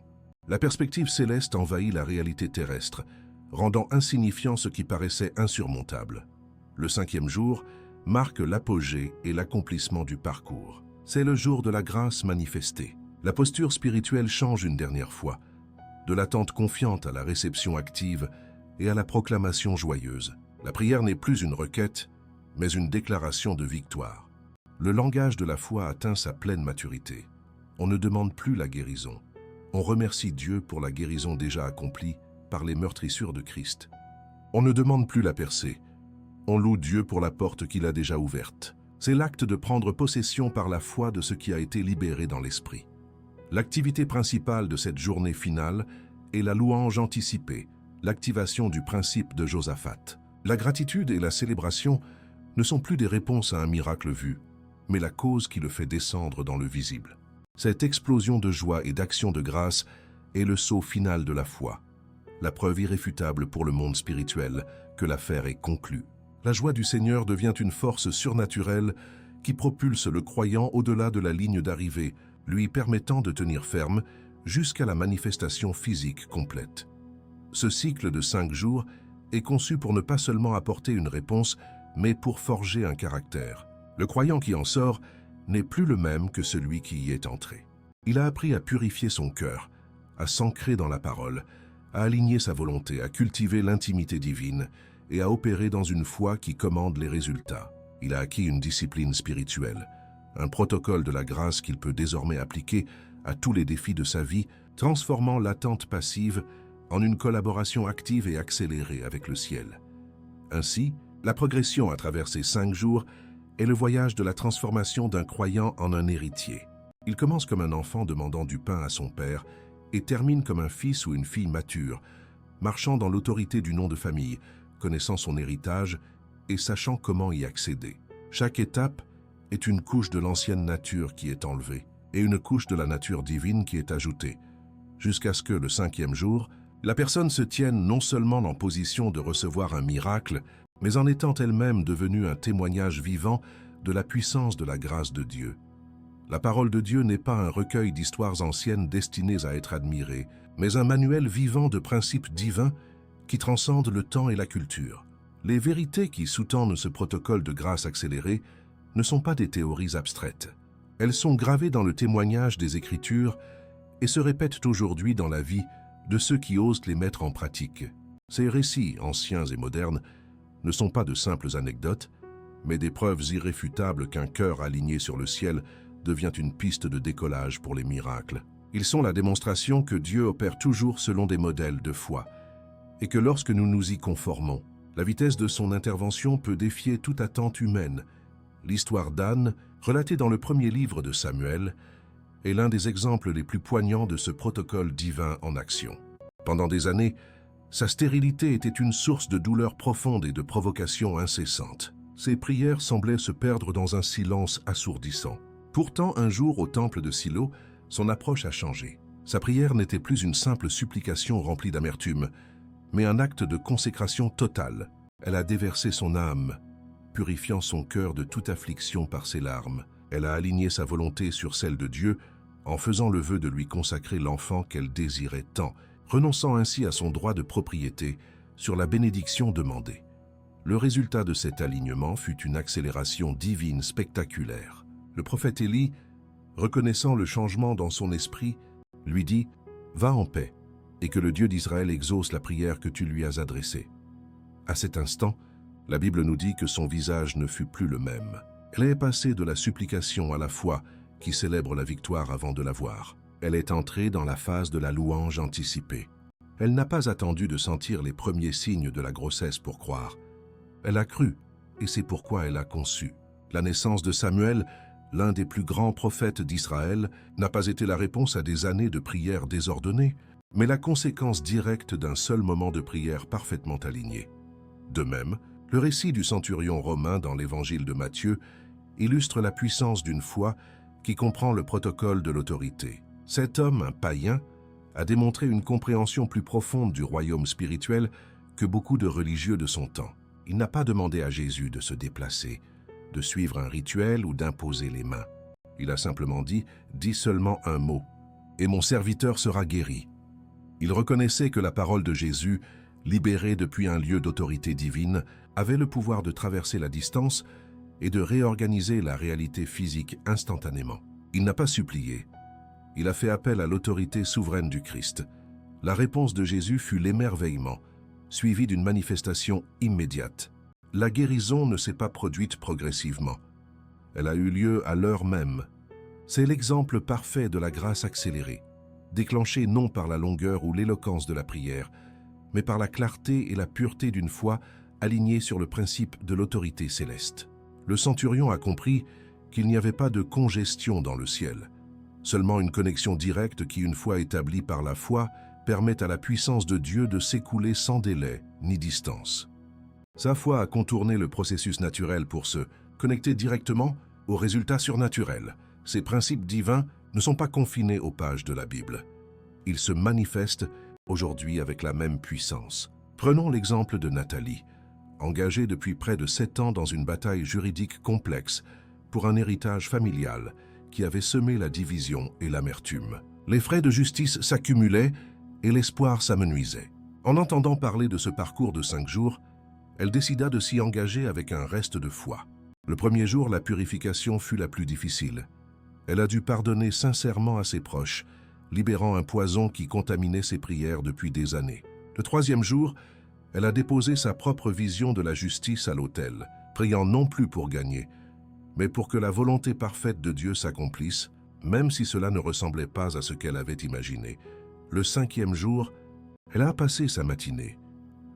La perspective céleste envahit la réalité terrestre, rendant insignifiant ce qui paraissait insurmontable. Le 5e jour marque l'apogée et l'accomplissement du parcours. C'est le jour de la grâce manifestée. La posture spirituelle change une dernière fois, de l'attente confiante à la réception active et à la proclamation joyeuse. La prière n'est plus une requête, mais une déclaration de victoire. Le langage de la foi atteint sa pleine maturité. On ne demande plus la guérison. On remercie Dieu pour la guérison déjà accomplie par les meurtrissures de Christ. On ne demande plus la percée. On loue Dieu pour la porte qu'il a déjà ouverte. C'est l'acte de prendre possession par la foi de ce qui a été libéré dans l'esprit. L'activité principale de cette journée finale est la louange anticipée, l'activation du principe de Josaphat. La gratitude et la célébration ne sont plus des réponses à un miracle vu, mais la cause qui le fait descendre dans le visible. Cette explosion de joie et d'action de grâce est le saut final de la foi, la preuve irréfutable pour le monde spirituel que l'affaire est conclue. La joie du Seigneur devient une force surnaturelle qui propulse le croyant au-delà de la ligne d'arrivée, lui permettant de tenir ferme jusqu'à la manifestation physique complète. Ce cycle de 5 jours est conçu pour ne pas seulement apporter une réponse, mais pour forger un caractère. Le croyant qui en sort n'est plus le même que celui qui y est entré. Il a appris à purifier son cœur, à s'ancrer dans la parole, à aligner sa volonté, à cultiver l'intimité divine et à opérer dans une foi qui commande les résultats. Il a acquis une discipline spirituelle, un protocole de la grâce qu'il peut désormais appliquer à tous les défis de sa vie, transformant l'attente passive en une collaboration active et accélérée avec le ciel. Ainsi, la progression à travers ces 5 jours est le voyage de la transformation d'un croyant en un héritier. Il commence comme un enfant demandant du pain à son père et termine comme un fils ou une fille mature, marchant dans l'autorité du nom de famille, connaissant son héritage et sachant comment y accéder. Chaque étape est une couche de l'ancienne nature qui est enlevée et une couche de la nature divine qui est ajoutée, jusqu'à ce que le 5e jour, la personne se tienne non seulement en position de recevoir un miracle, mais en étant elle-même devenue un témoignage vivant de la puissance de la grâce de Dieu. La parole de Dieu n'est pas un recueil d'histoires anciennes destinées à être admirées, mais un manuel vivant de principes divins qui transcendent le temps et la culture. Les vérités qui sous-tendent ce protocole de grâce accélérée ne sont pas des théories abstraites. Elles sont gravées dans le témoignage des Écritures et se répètent aujourd'hui dans la vie de ceux qui osent les mettre en pratique. Ces récits, anciens et modernes, ne sont pas de simples anecdotes, mais des preuves irréfutables qu'un cœur aligné sur le ciel devient une piste de décollage pour les miracles. Ils sont la démonstration que Dieu opère toujours selon des modèles de foi, et que lorsque nous nous y conformons, la vitesse de son intervention peut défier toute attente humaine. L'histoire d'Anne, relatée dans le premier livre de Samuel, est l'un des exemples les plus poignants de ce protocole divin en action. Pendant des années, sa stérilité était une source de douleur profonde et de provocation incessante. Ses prières semblaient se perdre dans un silence assourdissant. Pourtant, un jour, au temple de Silo, son approche a changé. Sa prière n'était plus une simple supplication remplie d'amertume, mais un acte de consécration totale. Elle a déversé son âme, purifiant son cœur de toute affliction par ses larmes. Elle a aligné sa volonté sur celle de Dieu, en faisant le vœu de lui consacrer l'enfant qu'elle désirait tant, renonçant ainsi à son droit de propriété sur la bénédiction demandée. Le résultat de cet alignement fut une accélération divine spectaculaire. Le prophète Élie, reconnaissant le changement dans son esprit, lui dit « Va en paix, et que le Dieu d'Israël exauce la prière que tu lui as adressée. » À cet instant, la Bible nous dit que son visage ne fut plus le même. Elle est passée de la supplication à la foi qui célèbre la victoire avant de la voir. Elle est entrée dans la phase de la louange anticipée. Elle n'a pas attendu de sentir les premiers signes de la grossesse pour croire. Elle a cru, et c'est pourquoi elle a conçu. La naissance de Samuel, l'un des plus grands prophètes d'Israël, n'a pas été la réponse à des années de prières désordonnées, mais la conséquence directe d'un seul moment de prière parfaitement aligné. De même, le récit du centurion romain dans l'évangile de Matthieu illustre la puissance d'une foi qui comprend le protocole de l'autorité. Cet homme, un païen, a démontré une compréhension plus profonde du royaume spirituel que beaucoup de religieux de son temps. Il n'a pas demandé à Jésus de se déplacer, de suivre un rituel ou d'imposer les mains. Il a simplement dit « Dis seulement un mot, et mon serviteur sera guéri ». Il reconnaissait que la parole de Jésus, libérée depuis un lieu d'autorité divine, avait le pouvoir de traverser la distance et de réorganiser la réalité physique instantanément. Il n'a pas supplié. Il a fait appel à l'autorité souveraine du Christ. La réponse de Jésus fut l'émerveillement, suivi d'une manifestation immédiate. La guérison ne s'est pas produite progressivement. Elle a eu lieu à l'heure même. C'est l'exemple parfait de la grâce accélérée, déclenchée non par la longueur ou l'éloquence de la prière, mais par la clarté et la pureté d'une foi alignée sur le principe de l'autorité céleste. Le centurion a compris qu'il n'y avait pas de congestion dans le ciel, seulement une connexion directe qui, une fois établie par la foi, permet à la puissance de Dieu de s'écouler sans délai ni distance. Sa foi a contourné le processus naturel pour se connecter directement aux résultats surnaturels. Ces principes divins ne sont pas confinés aux pages de la Bible. Ils se manifestent aujourd'hui avec la même puissance. Prenons l'exemple de Nathalie, engagée depuis près de 7 ans dans une bataille juridique complexe pour un héritage familial qui avait semé la division et l'amertume. Les frais de justice s'accumulaient et l'espoir s'amenuisait. En entendant parler de ce parcours de 5 jours, elle décida de s'y engager avec un reste de foi. Le premier jour, la purification fut la plus difficile. Elle a dû pardonner sincèrement à ses proches, libérant un poison qui contaminait ses prières depuis des années. Le troisième jour, elle a déposé sa propre vision de la justice à l'autel, priant non plus pour gagner, mais pour que la volonté parfaite de Dieu s'accomplisse, même si cela ne ressemblait pas à ce qu'elle avait imaginé. Le 5e jour, elle a passé sa matinée,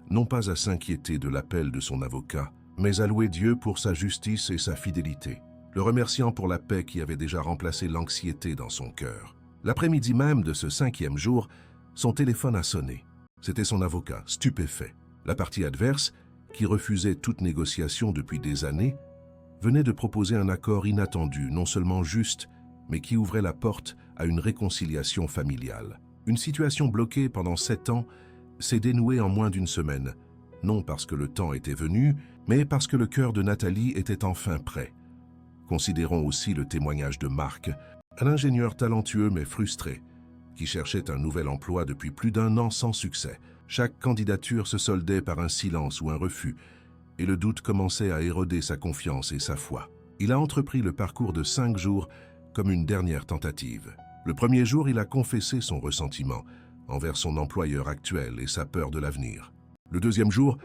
non pas à s'inquiéter de l'appel de son avocat, mais à louer Dieu pour sa justice et sa fidélité, le remerciant pour la paix qui avait déjà remplacé l'anxiété dans son cœur. L'après-midi même de ce 5e jour, son téléphone a sonné. C'était son avocat, stupéfait. La partie adverse, qui refusait toute négociation depuis des années, venait de proposer un accord inattendu, non seulement juste, mais qui ouvrait la porte à une réconciliation familiale. Une situation bloquée pendant 7 ans s'est dénouée en moins d'une semaine, non parce que le temps était venu, mais parce que le cœur de Nathalie était enfin prêt. Considérons aussi le témoignage de Marc, un ingénieur talentueux mais frustré, qui cherchait un nouvel emploi depuis plus d'1 an sans succès. Chaque candidature se soldait par un silence ou un refus, et le doute commençait à éroder sa confiance et sa foi. Il a entrepris le parcours de 5 jours comme une dernière tentative. Le premier jour, il a confessé son ressentiment envers son employeur actuel et sa peur de l'avenir. Le deuxième jour,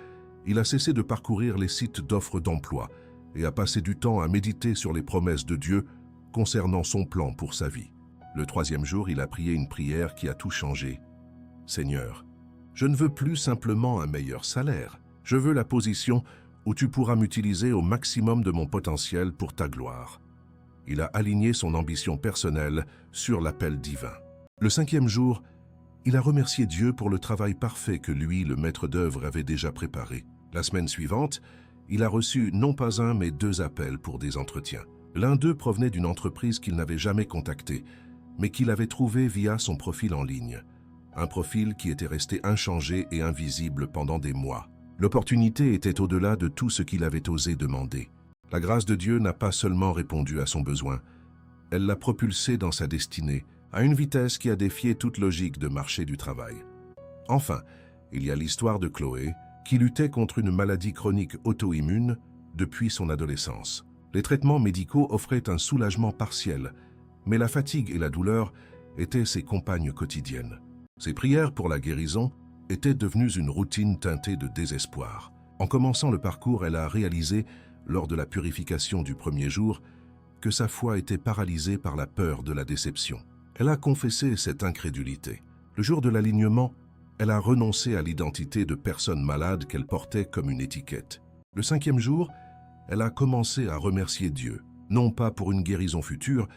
il a cessé de parcourir les sites d'offres d'emploi et a passé du temps à méditer sur les promesses de Dieu concernant son plan pour sa vie. Le troisième jour, il a prié une prière qui a tout changé. « Seigneur, je ne veux plus simplement un meilleur salaire. Je veux la position où tu pourras m'utiliser au maximum de mon potentiel pour ta gloire. » Il a aligné son ambition personnelle sur l'appel divin. Le 5e jour, il a remercié Dieu pour le travail parfait que lui, le maître d'œuvre, avait déjà préparé. La semaine suivante, il a reçu non pas 1 mais 2 appels pour des entretiens. L'un d'eux provenait d'une entreprise qu'il n'avait jamais contactée, mais qu'il avait trouvé via son profil en ligne. Un profil qui était resté inchangé et invisible pendant des mois. L'opportunité était au-delà de tout ce qu'il avait osé demander. La grâce de Dieu n'a pas seulement répondu à son besoin, elle l'a propulsé dans sa destinée, à une vitesse qui a défié toute logique de marché du travail. Enfin, il y a l'histoire de Chloé, qui luttait contre une maladie chronique auto-immune depuis son adolescence. Les traitements médicaux offraient un soulagement partiel, mais la fatigue et la douleur étaient ses compagnes quotidiennes. Ses prières pour la guérison étaient devenues une routine teintée de désespoir. En commençant le parcours, elle a réalisé lors de la purification du premier jour, que sa foi était paralysée par la peur de la déception. Elle a confessé cette incrédulité. Le jour de l'alignement, elle a renoncé à l'identité de personne malade qu'elle portait comme une étiquette. Le 5e jour, elle a commencé à remercier Dieu, non pas pour une guérison future,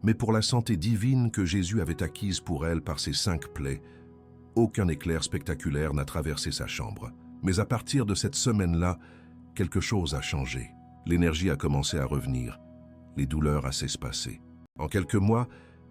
mais pour la santé divine que Jésus avait acquise pour elle par ses 5 plaies. Aucun éclair spectaculaire n'a traversé sa chambre. Mais à partir de cette semaine-là, quelque chose a changé. L'énergie a commencé à revenir, les douleurs à s'espacer. En quelques mois,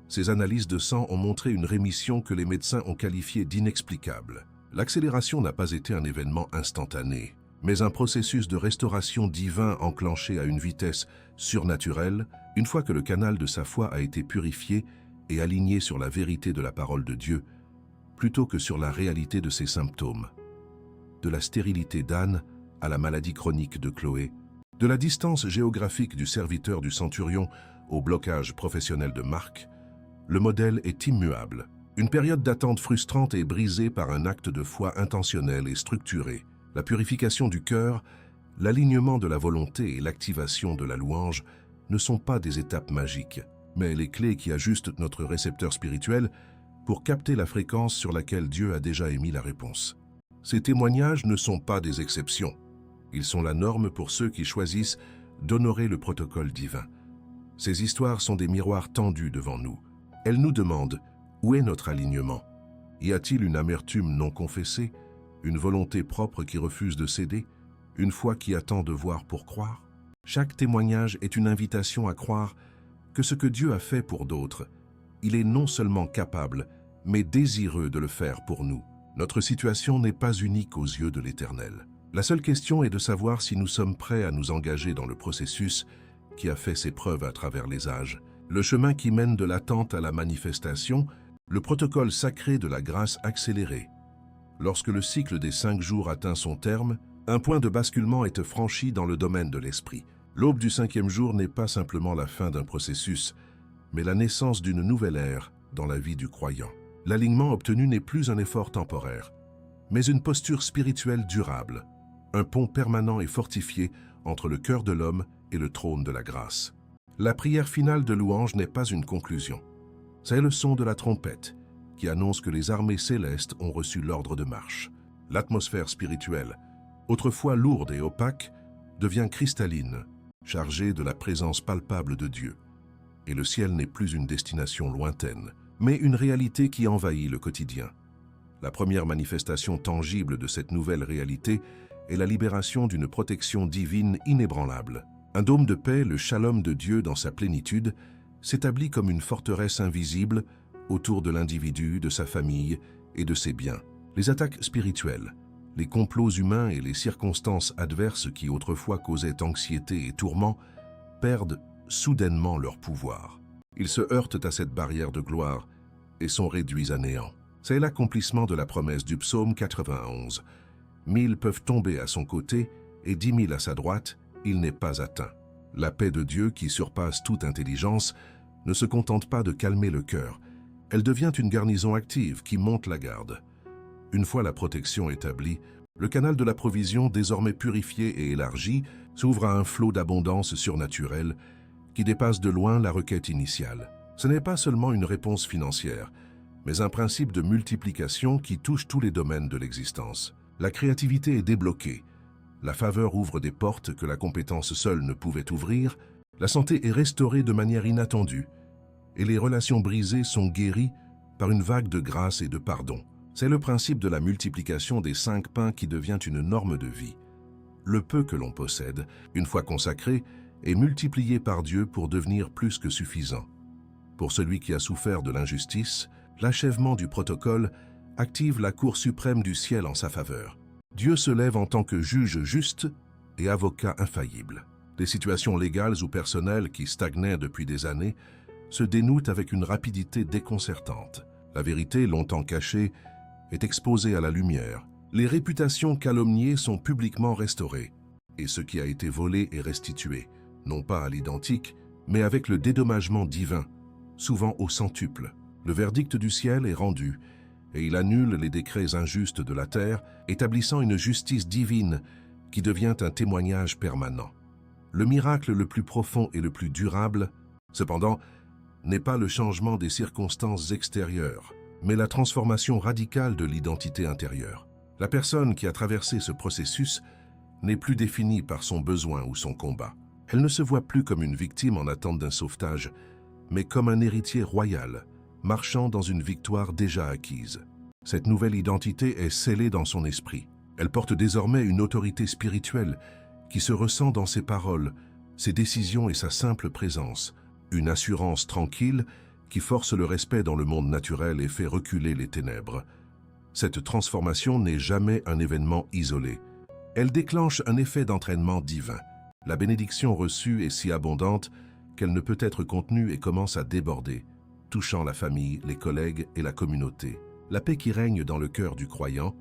ces analyses de sang ont montré une rémission que les médecins ont qualifiée d'inexplicable. L'accélération n'a pas été un événement instantané, mais un processus de restauration divin enclenché à une vitesse surnaturelle, une fois que le canal de sa foi a été purifié et aligné sur la vérité de la parole de Dieu, plutôt que sur la réalité de ses symptômes. De la stérilité d'Anne à la maladie chronique de Chloé, de la distance géographique du serviteur du centurion au blocage professionnel de Marc, le modèle est immuable. Une période d'attente frustrante est brisée par un acte de foi intentionnel et structuré. La purification du cœur, l'alignement de la volonté et l'activation de la louange ne sont pas des étapes magiques, mais les clés qui ajustent notre récepteur spirituel pour capter la fréquence sur laquelle Dieu a déjà émis la réponse. Ces témoignages ne sont pas des exceptions. Ils sont la norme pour ceux qui choisissent d'honorer le protocole divin. Ces histoires sont des miroirs tendus devant nous. Elles nous demandent « Où est notre alignement ?» Y a-t-il une amertume non confessée, une volonté propre qui refuse de céder, une foi qui attend de voir pour croire? Chaque témoignage est une invitation à croire que ce que Dieu a fait pour d'autres, il est non seulement capable, mais désireux de le faire pour nous. Notre situation n'est pas unique aux yeux de l'Éternel. La seule question est de savoir si nous sommes prêts à nous engager dans le processus qui a fait ses preuves à travers les âges. Le chemin qui mène de l'attente à la manifestation, le protocole sacré de la grâce accélérée. Lorsque le cycle des 5 jours atteint son terme, un point de basculement est franchi dans le domaine de l'esprit. L'aube du 5e jour n'est pas simplement la fin d'un processus, mais la naissance d'une nouvelle ère dans la vie du croyant. L'alignement obtenu n'est plus un effort temporaire, mais une posture spirituelle durable, un pont permanent et fortifié entre le cœur de l'homme et le trône de la grâce. La prière finale de louange n'est pas une conclusion. C'est le son de la trompette qui annonce que les armées célestes ont reçu l'ordre de marche. L'atmosphère spirituelle, autrefois lourde et opaque, devient cristalline, chargée de la présence palpable de Dieu. Et le ciel n'est plus une destination lointaine, mais une réalité qui envahit le quotidien. La première manifestation tangible de cette nouvelle réalité est la libération d'une protection divine inébranlable. Un dôme de paix, le shalom de Dieu dans sa plénitude, s'établit comme une forteresse invisible autour de l'individu, de sa famille et de ses biens. Les attaques spirituelles, les complots humains et les circonstances adverses qui autrefois causaient anxiété et tourment perdent soudainement leur pouvoir. Ils se heurtent à cette barrière de gloire et sont réduits à néant. C'est l'accomplissement de la promesse du psaume 91. 1000 peuvent tomber à son côté et 10 000 à sa droite, il n'est pas atteint. La paix de Dieu, qui surpasse toute intelligence, ne se contente pas de calmer le cœur. Elle devient une garnison active qui monte la garde. Une fois la protection établie, le canal de la provision, désormais purifié et élargi, s'ouvre à un flot d'abondance surnaturelle qui dépasse de loin la requête initiale. Ce n'est pas seulement une réponse financière, mais un principe de multiplication qui touche tous les domaines de l'existence. La créativité est débloquée, la faveur ouvre des portes que la compétence seule ne pouvait ouvrir, la santé est restaurée de manière inattendue, et les relations brisées sont guéries par une vague de grâce et de pardon. C'est le principe de la multiplication des 5 pains qui devient une norme de vie. Le peu que l'on possède, une fois consacré, est multiplié par Dieu pour devenir plus que suffisant. Pour celui qui a souffert de l'injustice, l'achèvement du protocole active la Cour suprême du ciel en sa faveur. Dieu se lève en tant que juge juste et avocat infaillible. Les situations légales ou personnelles qui stagnaient depuis des années se dénouent avec une rapidité déconcertante. La vérité, longtemps cachée, est exposée à la lumière. Les réputations calomniées sont publiquement restaurées, et ce qui a été volé est restitué, non pas à l'identique, mais avec le dédommagement divin, souvent au centuple. Le verdict du ciel est rendu, et il annule les décrets injustes de la terre, établissant une justice divine qui devient un témoignage permanent. Le miracle le plus profond et le plus durable, cependant, n'est pas le changement des circonstances extérieures, mais la transformation radicale de l'identité intérieure. La personne qui a traversé ce processus n'est plus définie par son besoin ou son combat. Elle ne se voit plus comme une victime en attente d'un sauvetage, mais comme un héritier royal, marchant dans une victoire déjà acquise. Cette nouvelle identité est scellée dans son esprit. Elle porte désormais une autorité spirituelle qui se ressent dans ses paroles, ses décisions et sa simple présence. Une assurance tranquille qui force le respect dans le monde naturel et fait reculer les ténèbres. Cette transformation n'est jamais un événement isolé. Elle déclenche un effet d'entraînement divin. La bénédiction reçue est si abondante qu'elle ne peut être contenue et commence à déborder, touchant la famille, les collègues et la communauté. La paix qui règne dans le cœur du croyant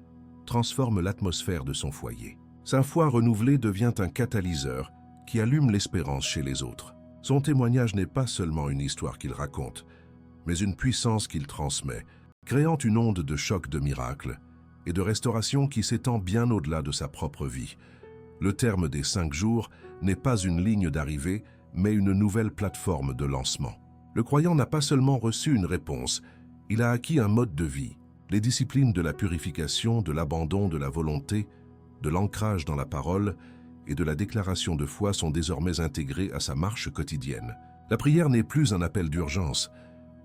transforme l'atmosphère de son foyer. Sa foi renouvelée devient un catalyseur qui allume l'espérance chez les autres. Son témoignage n'est pas seulement une histoire qu'il raconte, mais une puissance qu'il transmet, créant une onde de choc de miracles et de restauration qui s'étend bien au-delà de sa propre vie. Le terme des 5 jours n'est pas une ligne d'arrivée, mais une nouvelle plateforme de lancement. Le croyant n'a pas seulement reçu une réponse, il a acquis un mode de vie. Les disciplines de la purification, de l'abandon de la volonté, de l'ancrage dans la parole et de la déclaration de foi sont désormais intégrées à sa marche quotidienne. La prière n'est plus un appel d'urgence,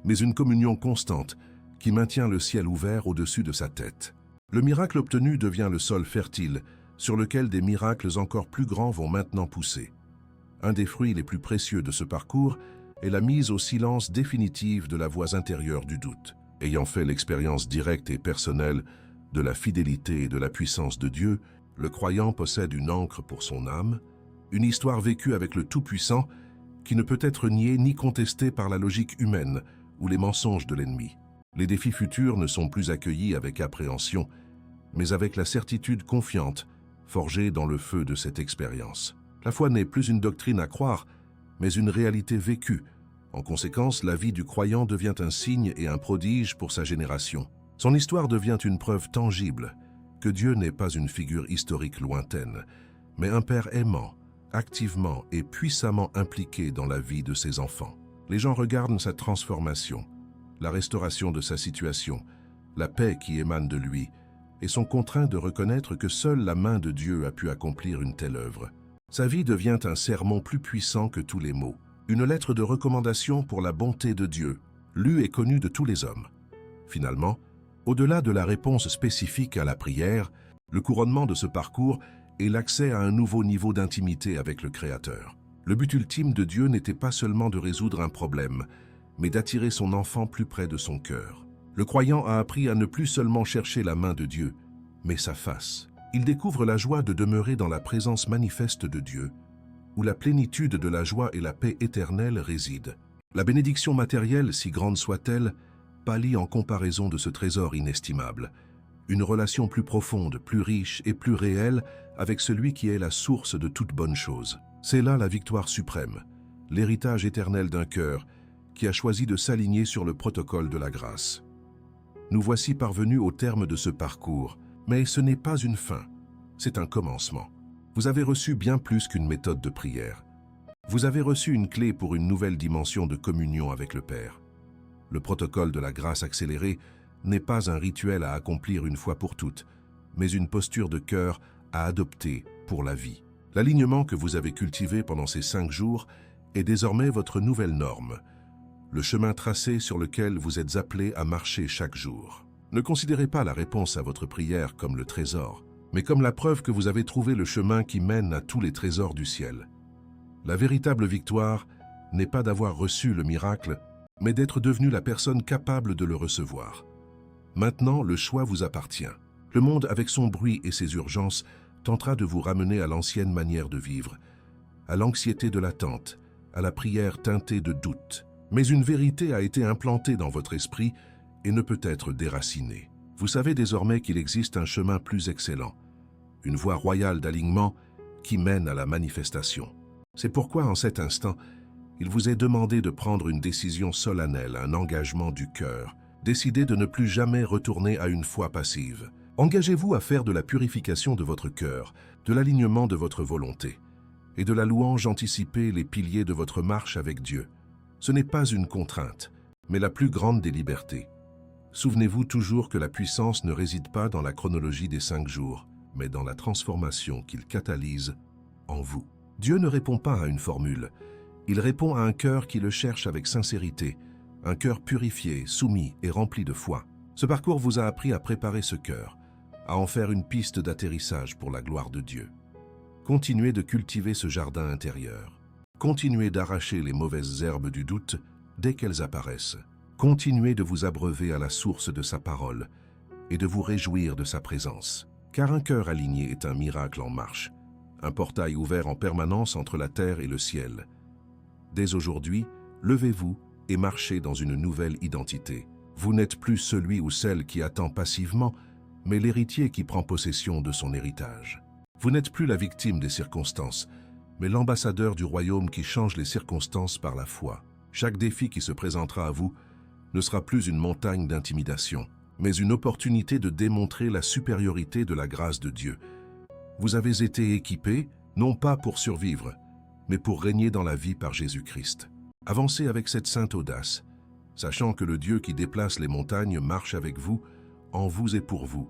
mais une communion constante qui maintient le ciel ouvert au-dessus de sa tête. Le miracle obtenu devient le sol fertile sur lequel des miracles encore plus grands vont maintenant pousser. Un des fruits les plus précieux de ce parcours est la mise au silence définitive de la voix intérieure du doute. Ayant fait l'expérience directe et personnelle de la fidélité et de la puissance de Dieu, le croyant possède une ancre pour son âme, une histoire vécue avec le Tout-Puissant qui ne peut être niée ni contestée par la logique humaine ou les mensonges de l'ennemi. Les défis futurs ne sont plus accueillis avec appréhension, mais avec la certitude confiante, forgée dans le feu de cette expérience. La foi n'est plus une doctrine à croire, mais une réalité vécue. En conséquence, la vie du croyant devient un signe et un prodige pour sa génération. Son histoire devient une preuve tangible que Dieu n'est pas une figure historique lointaine, mais un Père aimant, activement et puissamment impliqué dans la vie de ses enfants. Les gens regardent sa transformation, la restauration de sa situation, la paix qui émane de lui, et sont contraints de reconnaître que seule la main de Dieu a pu accomplir une telle œuvre. Sa vie devient un sermon plus puissant que tous les mots, une lettre de recommandation pour la bonté de Dieu, lue et connue de tous les hommes. Finalement, au-delà de la réponse spécifique à la prière, le couronnement de ce parcours est l'accès à un nouveau niveau d'intimité avec le Créateur. Le but ultime de Dieu n'était pas seulement de résoudre un problème, mais d'attirer son enfant plus près de son cœur. Le croyant a appris à ne plus seulement chercher la main de Dieu, mais sa face. Il découvre la joie de demeurer dans la présence manifeste de Dieu, où la plénitude de la joie et la paix éternelle résident. La bénédiction matérielle, si grande soit-elle, pâlit en comparaison de ce trésor inestimable. Une relation plus profonde, plus riche et plus réelle avec celui qui est la source de toute bonne chose. C'est là la victoire suprême, l'héritage éternel d'un cœur qui a choisi de s'aligner sur le protocole de la grâce. Nous voici parvenus au terme de ce parcours, mais ce n'est pas une fin, c'est un commencement. Vous avez reçu bien plus qu'une méthode de prière. Vous avez reçu une clé pour une nouvelle dimension de communion avec le Père. Le protocole de la grâce accélérée n'est pas un rituel à accomplir une fois pour toutes, mais une posture de cœur à adopter pour la vie. L'alignement que vous avez cultivé pendant ces 5 jours est désormais votre nouvelle norme, le chemin tracé sur lequel vous êtes appelés à marcher chaque jour. Ne considérez pas la réponse à votre prière comme le trésor, mais comme la preuve que vous avez trouvé le chemin qui mène à tous les trésors du ciel. La véritable victoire n'est pas d'avoir reçu le miracle, mais d'être devenu la personne capable de le recevoir. Maintenant, le choix vous appartient. Le monde, avec son bruit et ses urgences, tentera de vous ramener à l'ancienne manière de vivre, à l'anxiété de l'attente, à la prière teintée de doute. Mais une vérité a été implantée dans votre esprit et ne peut être déracinée. Vous savez désormais qu'il existe un chemin plus excellent, une voie royale d'alignement qui mène à la manifestation. C'est pourquoi, en cet instant, il vous est demandé de prendre une décision solennelle, un engagement du cœur. Décidez de ne plus jamais retourner à une foi passive. Engagez-vous à faire de la purification de votre cœur, de l'alignement de votre volonté, et de la louange anticipée les piliers de votre marche avec Dieu. Ce n'est pas une contrainte, mais la plus grande des libertés. Souvenez-vous toujours que la puissance ne réside pas dans la chronologie des 5 jours, mais dans la transformation qu'il catalyse en vous. Dieu ne répond pas à une formule, il répond à un cœur qui le cherche avec sincérité, un cœur purifié, soumis et rempli de foi. Ce parcours vous a appris à préparer ce cœur, à en faire une piste d'atterrissage pour la gloire de Dieu. Continuez de cultiver ce jardin intérieur. Continuez d'arracher les mauvaises herbes du doute dès qu'elles apparaissent. Continuez de vous abreuver à la source de sa parole et de vous réjouir de sa présence. Car un cœur aligné est un miracle en marche, un portail ouvert en permanence entre la terre et le ciel. Dès aujourd'hui, levez-vous et marchez dans une nouvelle identité. Vous n'êtes plus celui ou celle qui attend passivement, mais l'héritier qui prend possession de son héritage. Vous n'êtes plus la victime des circonstances, mais l'ambassadeur du royaume qui change les circonstances par la foi. Chaque défi qui se présentera à vous ne sera plus une montagne d'intimidation, mais une opportunité de démontrer la supériorité de la grâce de Dieu. Vous avez été équipés, non pas pour survivre, mais pour régner dans la vie par Jésus-Christ. Avancez avec cette sainte audace, sachant que le Dieu qui déplace les montagnes marche avec vous, en vous et pour vous.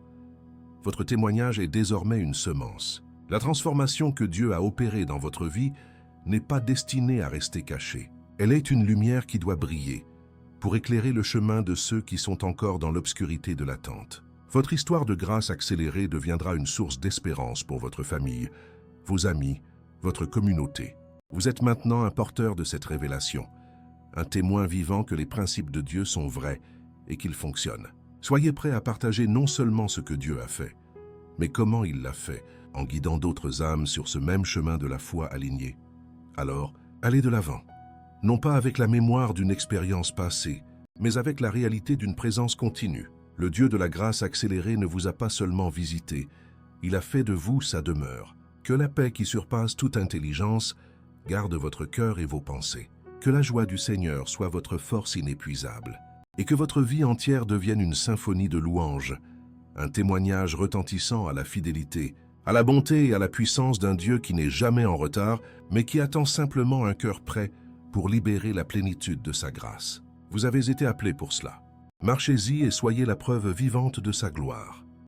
Votre témoignage est désormais une semence. La transformation que Dieu a opérée dans votre vie n'est pas destinée à rester cachée. Elle est une lumière qui doit briller, pour éclairer le chemin de ceux qui sont encore dans l'obscurité de l'attente. Votre histoire de grâce accélérée deviendra une source d'espérance pour votre famille, vos amis, votre communauté. Vous êtes maintenant un porteur de cette révélation, un témoin vivant que les principes de Dieu sont vrais et qu'ils fonctionnent. Soyez prêts à partager non seulement ce que Dieu a fait, mais comment il l'a fait, en guidant d'autres âmes sur ce même chemin de la foi alignée. Alors, allez de l'avant, non pas avec la mémoire d'une expérience passée, mais avec la réalité d'une présence continue. Le Dieu de la grâce accélérée ne vous a pas seulement visité, il a fait de vous sa demeure. Que la paix qui surpasse toute intelligence garde votre cœur et vos pensées. Que la joie du Seigneur soit votre force inépuisable. Et que votre vie entière devienne une symphonie de louanges, un témoignage retentissant à la fidélité, à la bonté et à la puissance d'un Dieu qui n'est jamais en retard, mais qui attend simplement un cœur prêt pour libérer la plénitude de sa grâce. Vous avez été appelés pour cela. Marchez-y et soyez la preuve vivante de sa gloire.